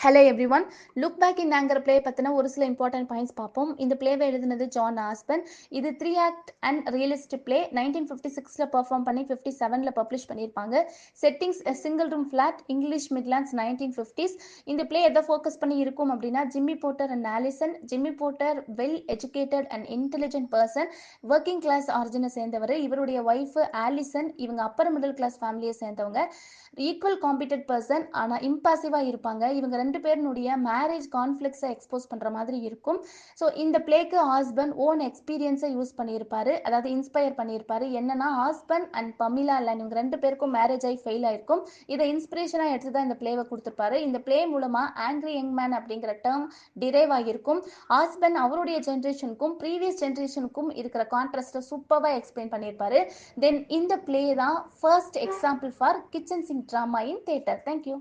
Hello everyone. Look back in anger play பற்றின ஒரு சில இம்பார்ட்டன்ட் பாயிண்ட்ஸ் பார்ப்போம். இந்த பிளேவை எழுதினது ஜான் ஆஸ்பன். இது 3 act and realistic play. 1956 perform பண்ணி 57 பப்ளிஷ் பண்ணியிருப்பாங்க. Settings single room flat, English Midlands 1950s. இந்த பிளே எதை ஃபோக்கஸ் பண்ணி இருக்கும் அப்படின்னா Jimmy Porter and Alison. Jimmy Porter well educated and intelligent person, working class ஆரிஜினை சேர்ந்தவர். இவருடைய ஒய்ஃப் ஆலிசன், இவங்க அப்பர் மிடில் கிளாஸ் ஃபேமிலியை சேர்ந்தவங்க. ஈக்குவல் காம்பிடன்ட் பர்சன், ஆனால் இம்பாசிவாக இருப்பாங்க. இவங்க ரெண்டு பேருனுடைய மேரேஜ் கான்ஃப்ளிக்ஸை எக்ஸ்போஸ் பண்ணுற மாதிரி இருக்கும். ஸோ இந்த பிளேக்கு ஹஸ்பண்ட் ஓன் எக்ஸ்பீரியன்ஸை யூஸ் பண்ணியிருப்பாரு, அதாவது இன்ஸ்பயர் பண்ணியிருப்பாரு. என்னன்னா ஹஸ்பண்ட் அண்ட் பமிலா லேன் இவங்க ரெண்டு பேருக்கும் மேரேஜ் ஆகி ஃபெயில் ஆயிருக்கும். இதை இன்ஸ்பிரேஷனாக எடுத்து தான் இந்த பிளேவை கொடுத்துருப்பாரு. இந்த பிளே மூலமாக ஆங்கிரி யங் மேன் அப்படிங்கிற டேர்ம் டிரைவ் ஆகியிருக்கும். ஹஸ்பண்ட் அவருடைய ஜென்ரேஷனுக்கும் ப்ரீவியஸ் ஜென்ரேஷனுக்கும் இருக்கிற கான்ட்ராஸ்ட்டை சூப்பராக எக்ஸ்பிளைன் பண்ணியிருப்பாரு. தென் இந்த பிளே தான் first example for kitchen sink drama in theatre. Thank you.